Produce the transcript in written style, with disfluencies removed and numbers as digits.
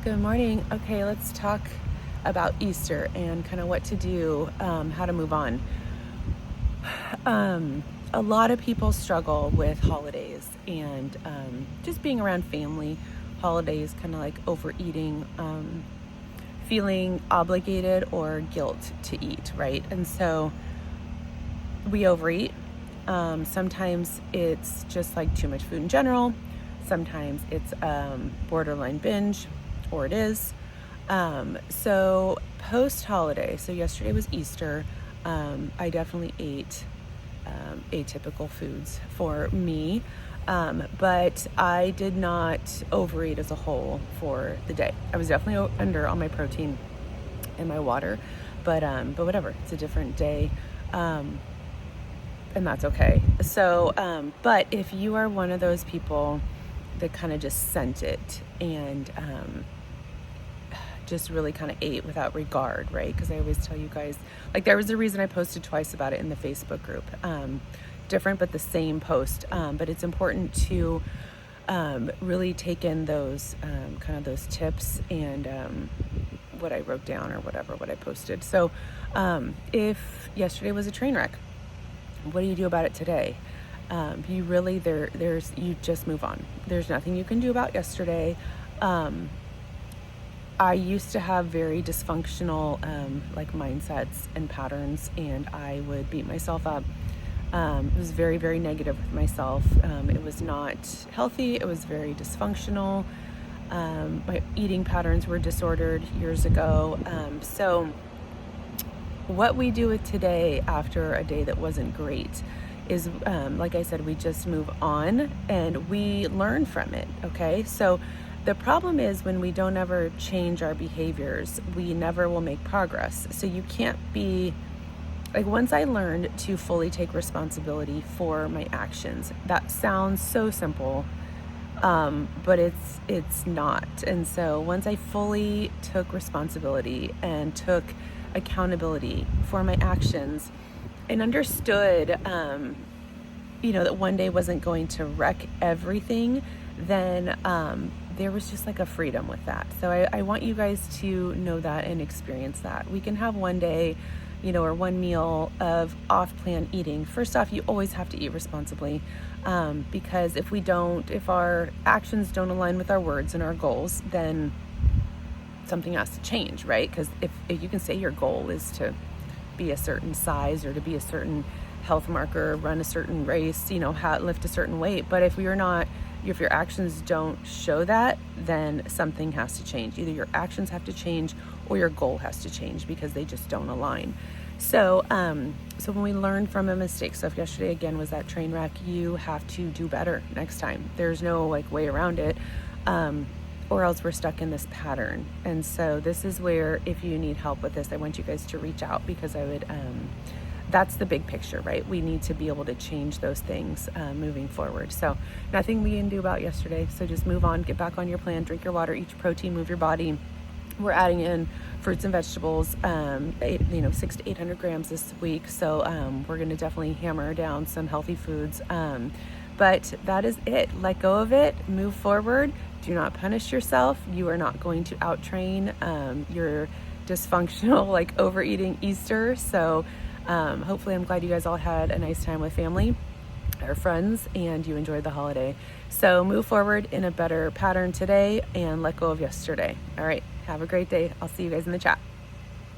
Good morning. Okay, let's talk about Easter and kind of what to do, how to move on. A lot of people struggle with holidays and just being around family, holidays, kind of like overeating, feeling obligated or guilt to eat, right? And so we overeat. Sometimes it's just like too much food in general. Sometimes it's borderline binge, or it is. So post-holiday, so yesterday was Easter, I definitely ate atypical foods for me, but I did not overeat as a whole for the day. I was definitely under on my protein and my water, but whatever, it's a different day. And that's okay. So, but if you are one of those people that kind of just sent it and just really kind of ate without regard, right? Because I always tell you guys, like, there was a reason I posted twice about it in the Facebook group. Different, but the same post. But it's important to really take in those kind of those tips and what I wrote down or whatever, what I posted. So if yesterday was a train wreck, what do you do about it today? You really, you just move on. There's nothing you can do about yesterday. I used to have very dysfunctional like mindsets and patterns, and I would beat myself up. It was very, very negative with myself. It was not healthy. It was very dysfunctional. My eating patterns were disordered years ago. So what we do with today after a day that wasn't great is, like I said, we just move on and we learn from it, okay? So the problem is when we don't ever change our behaviors, we never will make progress. So you can't be, like, once I learned to fully take responsibility for my actions, that sounds so simple, but it's not. And so once I fully took responsibility and took accountability for my actions and understood, that one day wasn't going to wreck everything, then there was just like a freedom with that. So I want you guys to know that and experience that. We can have one day, or one meal of off-plan eating. First off, you always have to eat responsibly, because if our actions don't align with our words and our goals, then something has to change, right? Because if you can say your goal is to be a certain size or to be a certain health marker, run a certain race, lift a certain weight, but if your actions don't show that, then something has to change. Either your actions have to change or your goal has to change, because they just don't align. So when we learn from a mistake, so if yesterday again was that train wreck, you have to do better next time. There's no way around it. Or else we're stuck in this pattern. And so this is where, if you need help with this, I want you guys to reach out, because I would, that's the big picture, right? We need to be able to change those things moving forward. So nothing we can do about yesterday. So just move on, get back on your plan, drink your water, eat your protein, move your body. We're adding in fruits and vegetables, 600 to 800 grams this week. So we're going to definitely hammer down some healthy foods. But that is it. Let go of it, move forward. Do not punish yourself. You are not going to out-train your dysfunctional, overeating Easter. So hopefully, I'm glad you guys all had a nice time with family or friends and you enjoyed the holiday. So move forward in a better pattern today and let go of yesterday. All right. Have a great day. I'll see you guys in the chat.